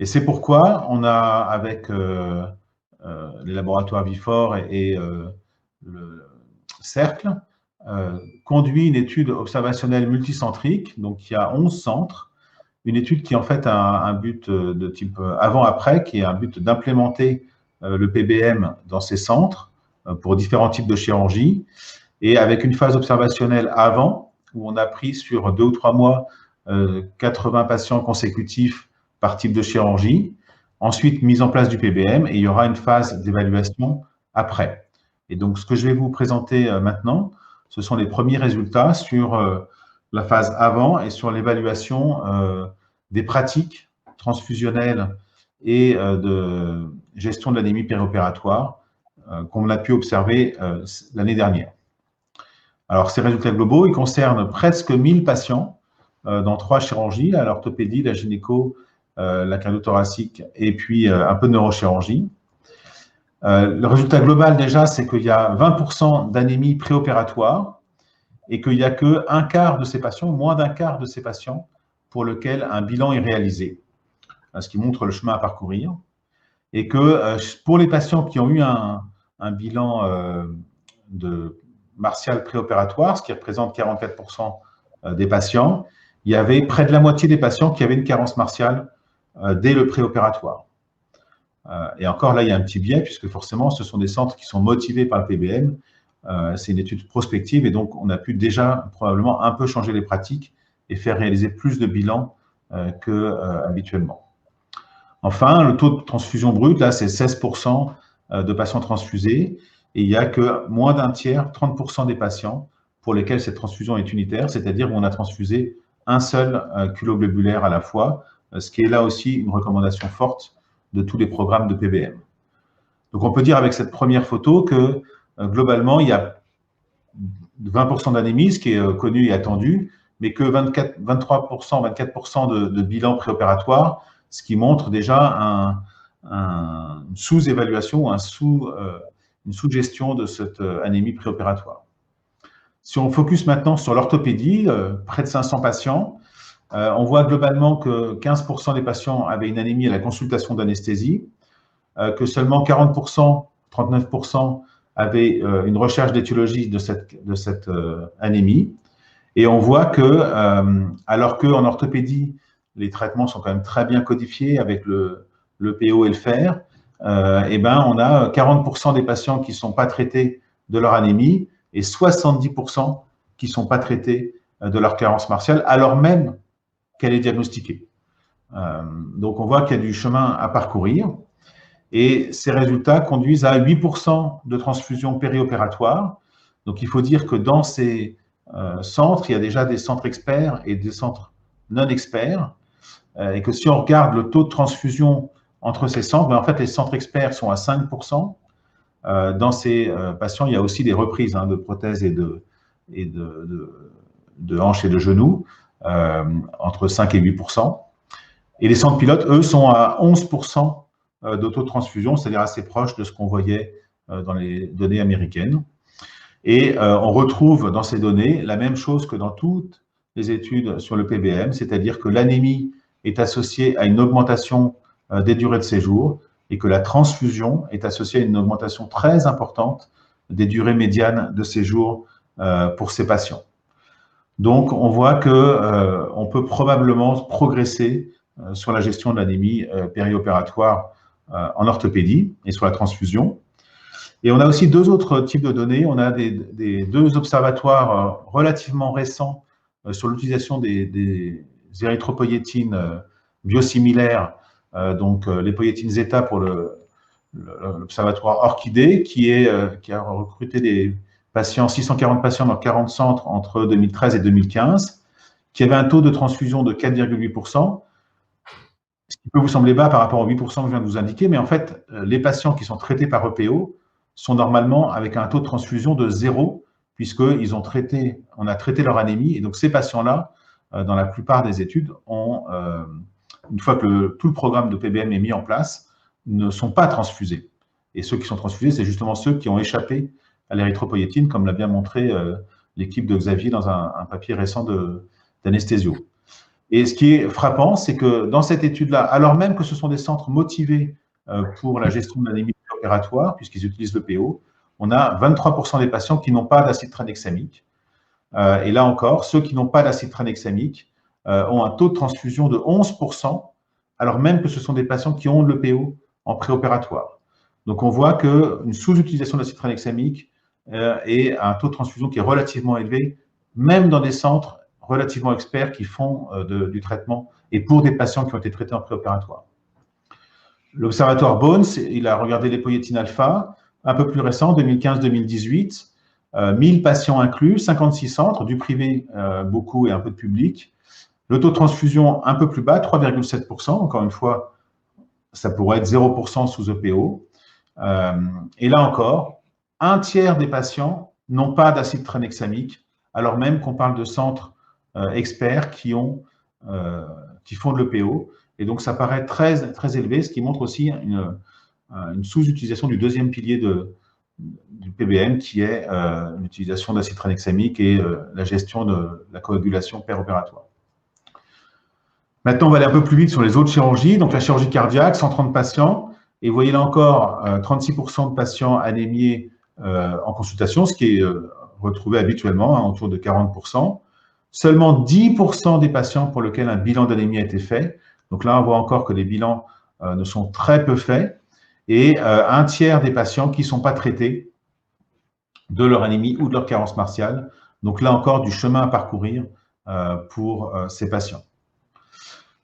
Et c'est pourquoi on a, avec les laboratoires Vifor et le Cercle, conduit une étude observationnelle multicentrique, donc il y a 11 centres, une étude qui en fait a un but de type avant-après, qui est un but d'implémenter le PBM dans ces centres pour différents types de chirurgie, et avec une phase observationnelle avant, où on a pris sur 2 ou 3 mois 80 patients consécutifs par type de chirurgie, ensuite mise en place du PBM, et il y aura une phase d'évaluation après. Et donc, ce que je vais vous présenter maintenant, ce sont les premiers résultats sur la phase avant et sur l'évaluation des pratiques transfusionnelles et de gestion de l'anémie périopératoire qu'on a pu observer l'année dernière. Alors, ces résultats globaux, ils concernent presque 1000 patients dans 3 chirurgies, l'orthopédie, la gynéco, la cardio-thoracique et puis un peu de neurochirurgie. Le résultat global, déjà, c'est qu'il y a 20% d'anémie préopératoire et qu'il n'y a qu'un quart de ces patients, moins d'un quart de ces patients, pour lequel un bilan est réalisé, ce qui montre le chemin à parcourir. Et que pour les patients qui ont eu un bilan de martial préopératoire, ce qui représente 44% des patients, il y avait près de la moitié des patients qui avaient une carence martiale dès le préopératoire. Et encore là, il y a un petit biais, puisque forcément, ce sont des centres qui sont motivés par le PBM. C'est une étude prospective, et donc on a pu déjà probablement un peu changer les pratiques et faire réaliser plus de bilans qu'habituellement. Enfin, le taux de transfusion brute, là, c'est 16% de patients transfusés, et il n'y a que moins d'un tiers, 30% des patients, pour lesquels cette transfusion est unitaire, c'est-à-dire où on a transfusé un seul culot globulaire à la fois, ce qui est là aussi une recommandation forte de tous les programmes de PBM. Donc on peut dire avec cette première photo que globalement, il y a 20% d'anémie, ce qui est connu et attendu, mais que 23%, 24% de bilan préopératoire, ce qui montre déjà une sous-évaluation, une sous-gestion de cette anémie préopératoire. Si on focus maintenant sur l'orthopédie, près de 500 patients, on voit globalement que 15% des patients avaient une anémie à la consultation d'anesthésie, que seulement 40%, 39% avaient une recherche d'étiologie de cette anémie. Et on voit que, alors qu'en orthopédie, les traitements sont quand même très bien codifiés avec le PO et le fer, et ben on a 40% des patients qui ne sont pas traités de leur anémie et 70% qui ne sont pas traités de leur carence martiale, alors même qu'elle est diagnostiquée. Donc on voit qu'il y a du chemin à parcourir. Et ces résultats conduisent à 8% de transfusion périopératoire. Donc il faut dire que dans ces centres, il y a déjà des centres experts et des centres non experts. Et que si on regarde le taux de transfusion entre ces centres, ben en fait les centres experts sont à 5%. Dans ces patients, il y a aussi des reprises de prothèses et de hanches et de genoux, entre 5 et 8%. Et les centres pilotes, eux, sont à 11% d'autotransfusion, c'est-à-dire assez proche de ce qu'on voyait dans les données américaines. Et on retrouve dans ces données la même chose que dans toutes les études sur le PBM, c'est-à-dire que l'anémie est associée à une augmentation des durées de séjour et que la transfusion est associée à une augmentation très importante des durées médianes de séjour pour ces patients. Donc, on voit qu'on peut probablement progresser sur la gestion de l'anémie périopératoire en orthopédie et sur la transfusion. Et on a aussi 2 autres types de données. On a des 2 observatoires relativement récents sur l'utilisation des érythropoïétines biosimilaires, donc l'époïétine zeta pour l'observatoire Orchidée, qui a recruté des patients, 640 patients dans 40 centres entre 2013 et 2015, qui avait un taux de transfusion de 4,8%, ce qui peut vous sembler bas par rapport aux 8% que je viens de vous indiquer, mais en fait, les patients qui sont traités par EPO sont normalement avec un taux de transfusion de 0, puisqu'on a traité leur anémie, et donc ces patients-là, dans la plupart des études, une fois que tout le programme de PBM est mis en place, ne sont pas transfusés. Et ceux qui sont transfusés, c'est justement ceux qui ont échappé à l'érythropoïétine, comme l'a bien montré l'équipe de Xavier dans un papier récent d'anesthésio. Et ce qui est frappant, c'est que dans cette étude-là, alors même que ce sont des centres motivés pour la gestion de l'anémie opératoire, puisqu'ils utilisent le PO, on a 23% des patients qui n'ont pas d'acide tranexamique. Et là encore, ceux qui n'ont pas d'acide tranexamique ont un taux de transfusion de 11%, alors même que ce sont des patients qui ont le PO en préopératoire. Donc on voit qu'une sous-utilisation d'acide tranexamique et un taux de transfusion qui est relativement élevé, même dans des centres relativement experts qui font du traitement et pour des patients qui ont été traités en préopératoire. L'Observatoire Bones, il a regardé l'époïétine alpha, un peu plus récent, 2015-2018, 1000 patients inclus, 56 centres, du privé beaucoup et un peu de public. Le taux de transfusion un peu plus bas, 3,7%, encore une fois, ça pourrait être 0% sous EPO. Et là encore, un tiers des patients n'ont pas d'acide tranexamique, alors même qu'on parle de centres experts qui font de l'EPO. Et donc, ça paraît très, très élevé, ce qui montre aussi une sous-utilisation du deuxième pilier du PBM, qui est l'utilisation d'acide tranexamique et la gestion de la coagulation péropératoire. Maintenant, on va aller un peu plus vite sur les autres chirurgies. Donc, la chirurgie cardiaque, 130 patients. Et vous voyez là encore, 36% de patients anémiés en consultation, ce qui est retrouvé habituellement, autour de 40%. Seulement 10% des patients pour lesquels un bilan d'anémie a été fait. Donc là, on voit encore que les bilans ne sont très peu faits. Et un tiers des patients qui ne sont pas traités de leur anémie ou de leur carence martiale. Donc là encore, du chemin à parcourir pour ces patients.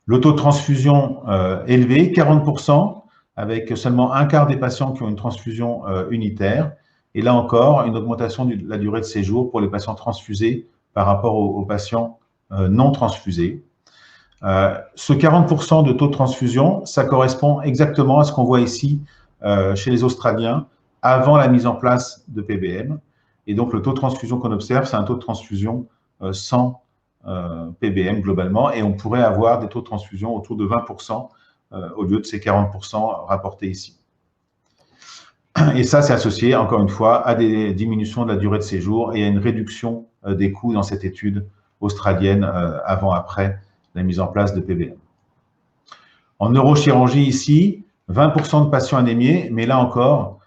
Le taux de transfusion élevé, 40%, avec seulement un quart des patients qui ont une transfusion unitaire. Et là encore, une augmentation de la durée de séjour pour les patients transfusés par rapport aux patients non transfusés. Ce 40% de taux de transfusion, ça correspond exactement à ce qu'on voit ici chez les Australiens avant la mise en place de PBM. Et donc, le taux de transfusion qu'on observe, c'est un taux de transfusion sans PBM globalement, et on pourrait avoir des taux de transfusion autour de 20% au lieu de ces 40% rapportés ici. Et ça, c'est associé, encore une fois, à des diminutions de la durée de séjour et à une réduction des coûts dans cette étude australienne avant-après la mise en place de PBM. En neurochirurgie ici, 20% de patients anémiés, mais là encore,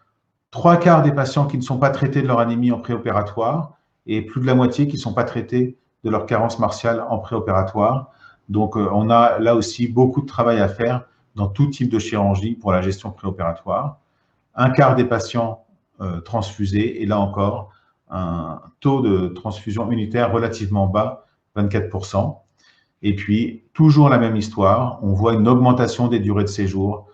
3/4 des patients qui ne sont pas traités de leur anémie en préopératoire et plus de la moitié qui ne sont pas traités de leur carence martiale en préopératoire. Donc, on a là aussi beaucoup de travail à faire dans tout type de chirurgie pour la gestion préopératoire. Un quart des patients transfusés, et là encore, un taux de transfusion unitaire relativement bas, 24%. Et puis, toujours la même histoire, on voit une augmentation des durées de séjour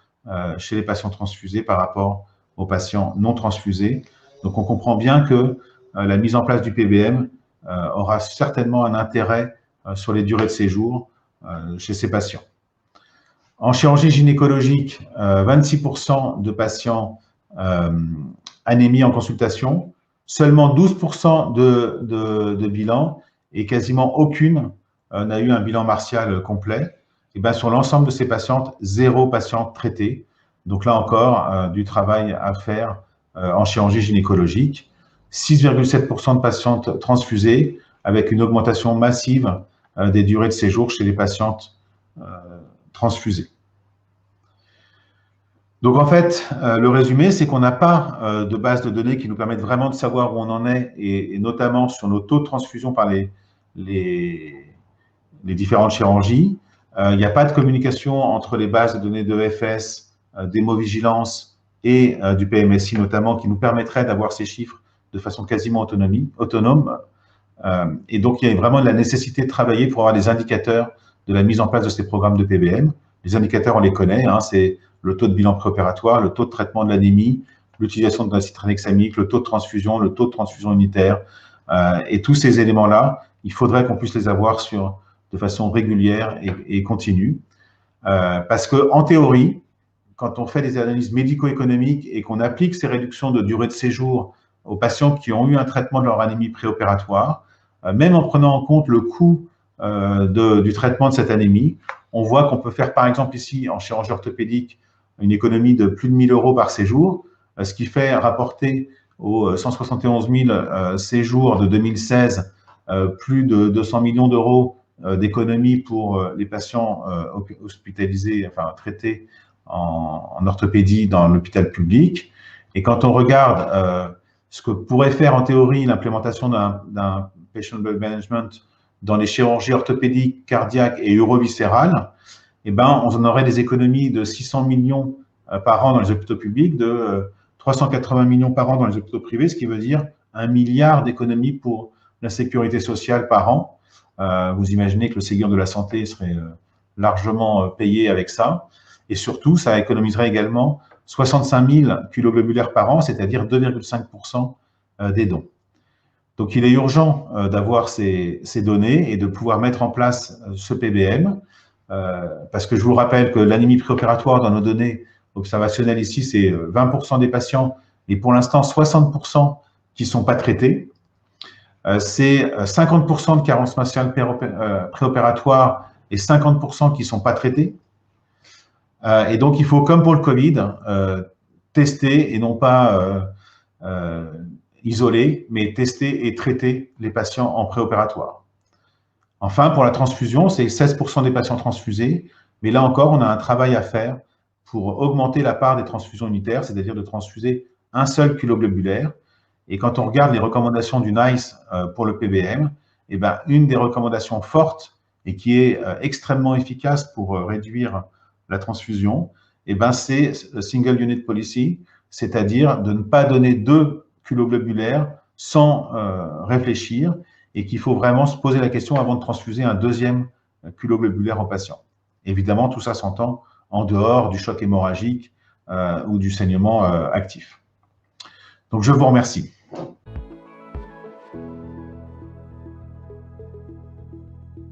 chez les patients transfusés par rapport aux patients non transfusés. Donc, on comprend bien que la mise en place du PBM aura certainement un intérêt sur les durées de séjour chez ces patients. En chirurgie gynécologique, 26% de patients anémie en consultation, seulement 12% de bilan et quasiment aucune n'a eu un bilan martial complet. Et bien, sur l'ensemble de ces patientes, 0 patiente traitée. Donc là encore, du travail à faire en chirurgie gynécologique. 6,7% de patientes transfusées avec une augmentation massive des durées de séjour chez les patientes transfusées. Donc en fait, le résumé, c'est qu'on n'a pas de base de données qui nous permettent vraiment de savoir où on en est, et notamment sur nos taux de transfusion par les différentes chirurgies. Il n'y a pas de communication entre les bases de données de FS, d'hémovigilance et du PMSI notamment, qui nous permettrait d'avoir ces chiffres de façon quasiment autonome. Et donc, il y a vraiment la nécessité de travailler pour avoir des indicateurs de la mise en place de ces programmes de PBM. Les indicateurs, on les connaît, hein, c'est le taux de bilan préopératoire, le taux de traitement de l'anémie, l'utilisation de l'acide tranexamique, le taux de transfusion, le taux de transfusion unitaire. Et tous ces éléments-là, il faudrait qu'on puisse les avoir de façon régulière et continue. Parce qu'en théorie, quand on fait des analyses médico-économiques et qu'on applique ces réductions de durée de séjour aux patients qui ont eu un traitement de leur anémie préopératoire, même en prenant en compte le coût du traitement de cette anémie, on voit qu'on peut faire, par exemple ici, en chirurgie orthopédique, une économie de plus de 1 000 € par séjour, ce qui fait rapporter aux 171 000 séjours de 2016 plus de 200 millions d'euros d'économies pour les patients hospitalisés, enfin traités en orthopédie dans l'hôpital public. Et quand on regarde ce que pourrait faire en théorie l'implémentation d'un patient blood management dans les chirurgies orthopédiques, cardiaques et uroviscérales, eh ben, on en aurait des économies de 600 millions par an dans les hôpitaux publics, de 380 millions par an dans les hôpitaux privés, ce qui veut dire 1 milliard d'économies pour la sécurité sociale par an. Vous imaginez que le Ségur de la santé serait largement payé avec ça. Et surtout, ça économiserait également 65 000 kiloglobulaires par an, c'est-à-dire 2,5% des dons. Donc, il est urgent d'avoir ces données et de pouvoir mettre en place ce PBM, parce que je vous rappelle que l'anémie préopératoire dans nos données observationnelles ici, c'est 20% des patients et pour l'instant 60% qui ne sont pas traités. C'est 50% de carence faciale préopératoire et 50% qui ne sont pas traités. Et donc, il faut, comme pour le Covid, tester et non pas isoler, mais tester et traiter les patients en préopératoire. Enfin, pour la transfusion, c'est 16% des patients transfusés, mais là encore, on a un travail à faire pour augmenter la part des transfusions unitaires, c'est-à-dire de transfuser un seul kiloglobulaire. Et quand on regarde les recommandations du NICE pour le PBM, eh ben, une des recommandations fortes et qui est extrêmement efficace pour réduire la transfusion, eh ben, c'est Single Unit Policy, c'est-à-dire de ne pas donner 2 kiloglobulaires sans réfléchir et qu'il faut vraiment se poser la question avant de transfuser un deuxième kiloglobulaire au patient. Évidemment, tout ça s'entend en dehors du choc hémorragique ou du saignement actif. Donc, je vous remercie.